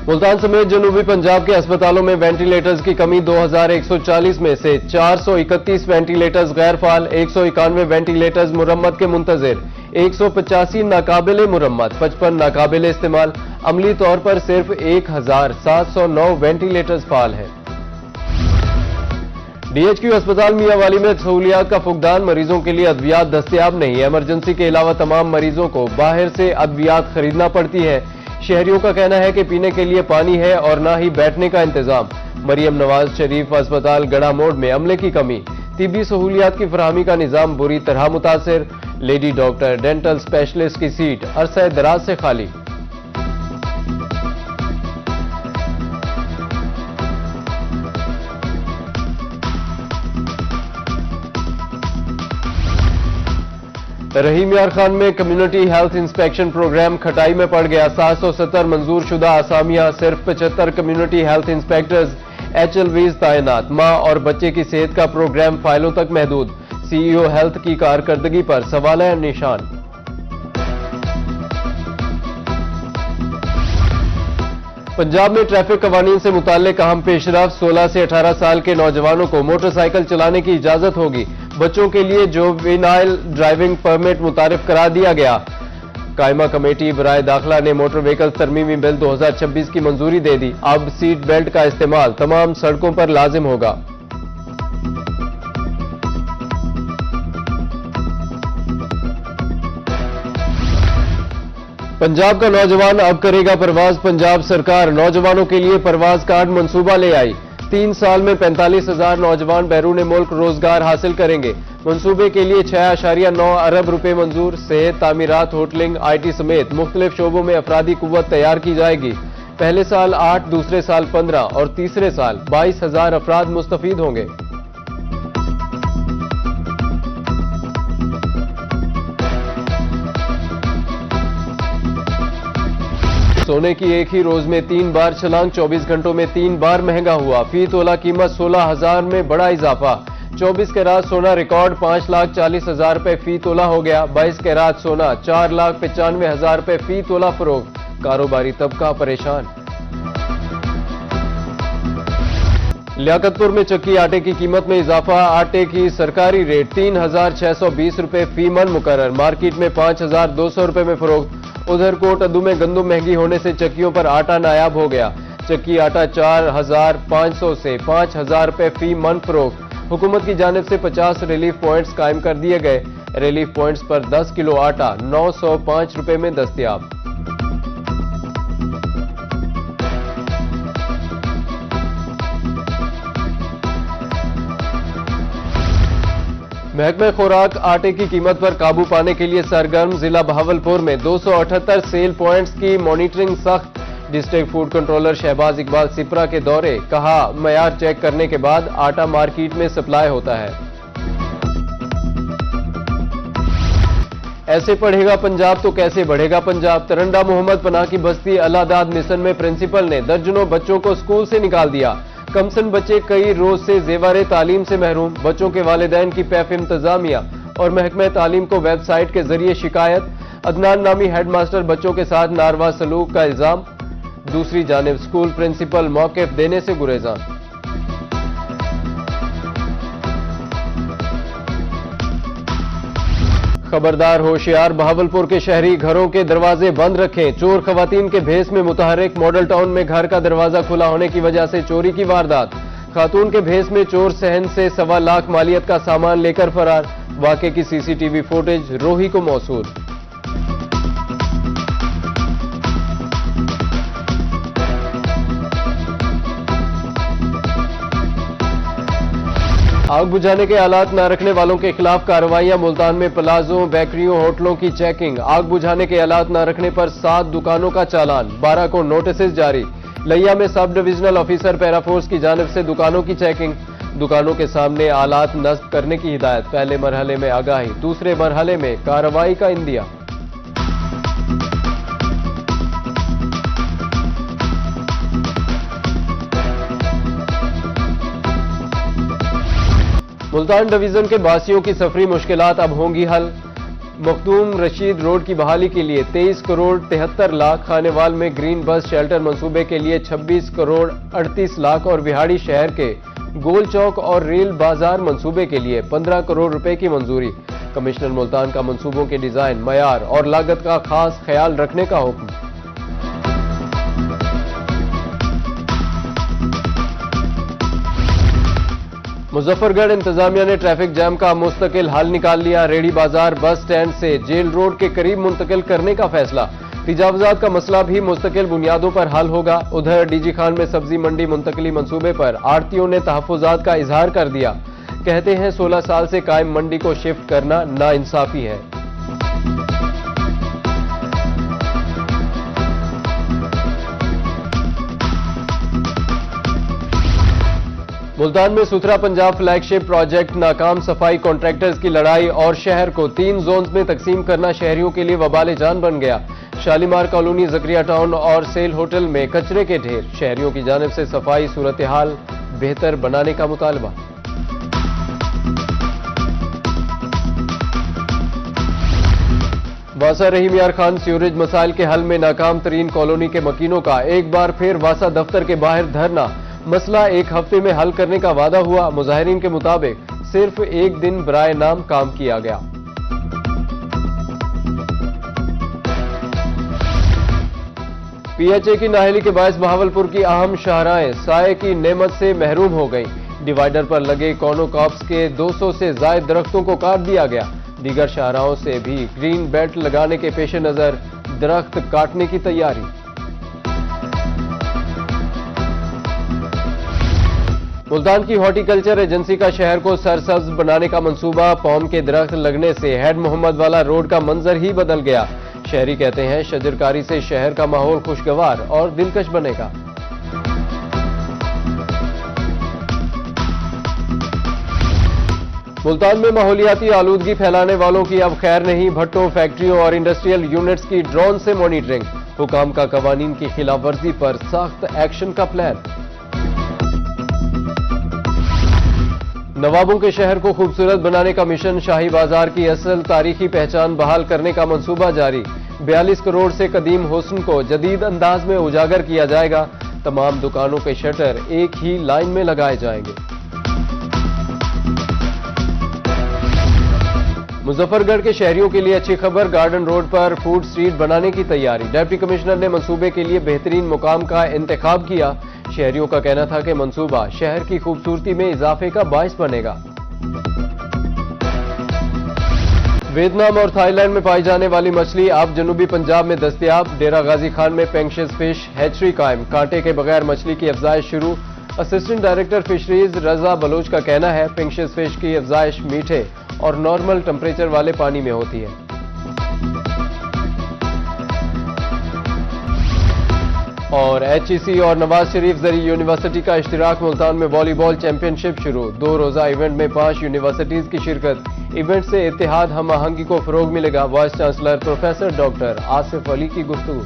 मुल्तान समेत जनूबी पंजाब के अस्पतालों में वेंटिलेटर्स की कमी 2140 में से 431 वेंटिलेटर्स गैर फाल, 191 वेंटिलेटर्स मुरम्मत के मुंतजिर, 185 नाकाबिले मुरम्मत, 55 नाकाबिले इस्तेमाल। अमली तौर पर सिर्फ 1709 वेंटिलेटर्स फाल हैं। डीएचक्यू अस्पताल मियांवाली में सहूलियात का फुकदान, मरीजों के लिए अद्वियात दस्तयाब नहीं। इमरजेंसी के अलावा तमाम मरीजों को बाहर से अद्वियात खरीदना पड़ती है। शहरियों का कहना है कि पीने के लिए पानी है और ना ही बैठने का इंतजाम। मरियम नवाज शरीफ अस्पताल गड़ा मोड़ में अमले की कमी, तिब्बी सहूलियात की फराहमी का निजाम बुरी तरह मुतासिर। लेडी डॉक्टर डेंटल स्पेशलिस्ट की सीट अरसा दराज से खाली। रहीम यार खान में कम्युनिटी हेल्थ इंस्पेक्शन प्रोग्राम खटाई में पड़ गया। 770 मंजूर शुदा आसामियां, सिर्फ 75 कम्युनिटी हेल्थ इंस्पेक्टर्स HLVs तैनात। मां और बच्चे की सेहत का प्रोग्राम फाइलों तक महदूद। CEO हेल्थ की कारकर्दगी पर सवाल है निशान। पंजाब में ट्रैफिक कवानीन से मुताल्लिक अहम पेशरफ, 16 से 18 साल के नौजवानों को मोटरसाइकिल चलाने की इजाजत होगी। बच्चों के लिए जुवेनाइल ड्राइविंग परमिट मुतारिफ करा दिया गया। कायमा कमेटी बराए दाखिला ने मोटर व्हीकल तरमीमी बिल 2026 की मंजूरी दे दी। अब सीट बेल्ट का इस्तेमाल तमाम सड़कों पर लाजिम होगा। पंजाब का नौजवान अब करेगा परवाज। पंजाब सरकार नौजवानों के लिए परवाज कार्ड मंसूबा ले आई। 3 साल में 45,000 नौजवान बैरून मुल्क रोजगार हासिल करेंगे। मंसूबे के लिए 6.9 अरब रुपए मंजूर। सेहत, तामीरात, होटलिंग, IT समेत मुख्तलिफ शोबों में अफरादी कुव्वत तैयार की जाएगी। पहले साल 8, दूसरे साल 15 और तीसरे साल 22,000 अफराद मुस्तफीद होंगे। सोने की एक ही रोज में 3 बार छलांग, 24 घंटों में 3 बार महंगा हुआ। फी तोला कीमत 16,000 में बड़ा इजाफा। 24 कैरात सोना रिकॉर्ड 5,40,000 रुपए फी तोला हो गया। 22 कैरात सोना 4,95,000 रुपए फी तोला फरोख्त। कारोबारी तबका परेशान। लियाकतपुर में चक्की आटे की कीमत में इजाफा। आटे की सरकारी रेट 3,620 रुपए फी मन मुकर्रर। मार्केट में 5,200 रुपए में फरोख्त। उधर कोट अद्दू में गंदम महंगी होने से चक्कियों पर आटा नायाब हो गया। चक्की आटा 4,500 से 5,000 रुपए फी मन फरोख्त। हुकूमत की जानिब से 50 रिलीफ पॉइंट्स कायम कर दिए गए। रिलीफ पॉइंट्स पर 10 किलो आटा 905 रुपए में दस्तयाब। महकमे खुराक आटे की कीमत पर काबू पाने के लिए सरगर्म। जिला बहावलपुर में 278 सेल पॉइंट्स की मॉनिटरिंग सख्त। District food controller Shahbaz Iqbal Sipra के दौरे, कहा मयार चेक करने के बाद आटा मार्केट में सप्लाई होता है। ऐसे पढ़ेगा पंजाब तो कैसे बढ़ेगा पंजाब। तरंडा मोहम्मद पनाह की बस्ती अलादाद मिशन में प्रिंसिपल ने दर्जनों बच्चों को स्कूल से निकाल दिया। कमसन बच्चे कई रोज से जेवारे तालीम से महरूम। बच्चों के वालिदैन की पैफ इंतजामिया और महकमे तालीम को वेबसाइट के जरिए शिकायत। अदनान नामी हेडमास्टर बच्चों के साथ नारवा सलूक का इल्जाम। दूसरी जानिब स्कूल प्रिंसिपल मौक़िफ़ देने से गुरेज़ां। खबरदार होशियार, बहावलपुर के शहरी घरों के दरवाजे बंद रखें। चोर खवातीन के भेस में मुतहर्रिक। मॉडल टाउन में घर का दरवाजा खुला होने की वजह से चोरी की वारदात। खातून के भेस में चोर सहन से 1.25 लाख मालियत का सामान लेकर फरार। वाक़े की CCTV फुटेज रोही को मौसूल। आग बुझाने के आलात न रखने वालों के खिलाफ कार्रवाइयां। मुल्तान में प्लाजों, बेकरियों, होटलों की चेकिंग। आग बुझाने के आलात न रखने पर 7 दुकानों का चालान, 12 को नोटिस जारी। लिया में सब डिविजनल ऑफिसर पैराफोर्स की जानिब से दुकानों की चेकिंग। दुकानों के सामने आलात नस्ब करने की हिदायत। पहले मरहले में आगाही, दूसरे मरहले में कार्रवाई का इंदिया। मुल्तान डिवीजन के बासियों की सफरी मुश्किलात अब होंगी हल। मखदूम रशीद रोड की बहाली के लिए 23 करोड़ 73 लाख, खानेवाल में ग्रीन बस शेल्टर मंसूबे के लिए 26 करोड़ 38 लाख और बिहाड़ी शहर के गोल चौक और रेल बाजार मंसूबे के लिए 15 करोड़ रुपए की मंजूरी। कमिश्नर मुल्तान का मंसूबों के डिजाइन, मयार और लागत का खास ख्याल रखने का हुक्म। मुजफ्फरगढ़ इंतजामिया ने ट्रैफिक जैम का मुस्तकिल हल निकाल लिया। रेडी बाजार बस स्टैंड से जेल रोड के करीब मुंतकिल करने का फैसला। तजावुजात का मसला भी मुस्तकिल बुनियादों पर हल होगा। उधर डीजी खान में सब्जी मंडी मुंतकली मंसूबे पर आड़तियों ने तहफ्फुजात का इजहार कर दिया। कहते हैं 16 साल से कायम मंडी को शिफ्ट करना नाइंसाफी है। मुल्तान में सुथरा पंजाब फ्लैगशिप प्रोजेक्ट नाकाम, सफाई कॉन्ट्रैक्टर्स की लड़ाई और शहर को 3 जोन्स में तकसीम करना शहरियों के लिए वबाले जान बन गया। शालीमार कॉलोनी, जकरिया टाउन और सेल होटल में कचरे के ढेर। शहरियों की जानिब से सफाई सूरत हाल बेहतर बनाने का मुतालबा। वासा रहीम यार खान सीवरेज मसाइल के हल में नाकाम तरीन कॉलोनी के मकीनों का एक बार फिर वासा दफ्तर के बाहर धरना। मसला 1 हफ्ते में हल करने का वादा हुआ। मुजाहिरीन के मुताबिक सिर्फ 1 दिन बराए नाम काम किया गया। पीएचए की नाहली के बायस बहावलपुर की अहम शाहराहें साए की नेमत से महरूम हो गई। डिवाइडर पर लगे कॉर्नोकॉप्स के 200 से ज्यादा दरख्तों को काट दिया गया। दीगर शाहराहों से भी ग्रीन बेल्ट लगाने के पेश नजर दरख्त काटने की तैयारी। मुल्तान की हॉर्टिकल्चर एजेंसी का शहर को सरसब्ज बनाने का मंसूबा। पॉम के दरख्त लगने से हेड मोहम्मद वाला रोड का मंजर ही बदल गया। शहरी कहते हैं शजरकारी से शहर का माहौल खुशगवार और दिलकश बनेगा। मुल्तान में माहौलियाती आलूदगी फैलाने वालों की अब खैर नहीं। भट्टों, फैक्ट्रियों और इंडस्ट्रियल यूनिट्स की ड्रोन से मॉनिटरिंग। हुकाम का कवानीन की खिलाफवर्जी पर सख्त एक्शन का प्लान। नवाबों के शहर को खूबसूरत बनाने का मिशन। शाही बाजार की असल तारीखी पहचान बहाल करने का मंसूबा जारी। 42 करोड़ से कदीम हुस्न को जदीद अंदाज में उजागर किया जाएगा। तमाम दुकानों के शटर एक ही लाइन में लगाए जाएंगे। मुजफ्फरगढ़ के शहरियों के लिए अच्छी खबर। गार्डन रोड पर फूड स्ट्रीट बनाने की तैयारी। डिप्टी कमिश्नर ने मंसूबे के लिए बेहतरीन मुकाम का इंतखाब किया। शहरियों का कहना था कि मंसूबा शहर की खूबसूरती में इजाफे का बायस बनेगा। वियतनाम और थाईलैंड में पाई जाने वाली मछली अब जनूबी पंजाब में दस्तयाब। डेरा गाजी खान में पेंशियस फिश हैचरी कायम। कांटे के बगैर मछली की अफजाइश शुरू। असिस्टेंट डायरेक्टर फिशरीज रजा बलोच का कहना है पेंशियस फिश की अफजाइश मीठे और नॉर्मल टेम्परेचर वाले पानी में होती है। और एचईसी और नवाज शरीफ जरी यूनिवर्सिटी का इश्तिराक। मुल्तान में वॉलीबॉल चैंपियनशिप शुरू। 2 रोजा इवेंट में 5 यूनिवर्सिटीज की शिरकत। इवेंट से इत्तेहाद हम आहंगी को फरोग मिलेगा। Vice chancellor professor doctor Asif Ali की गुफ्तगू।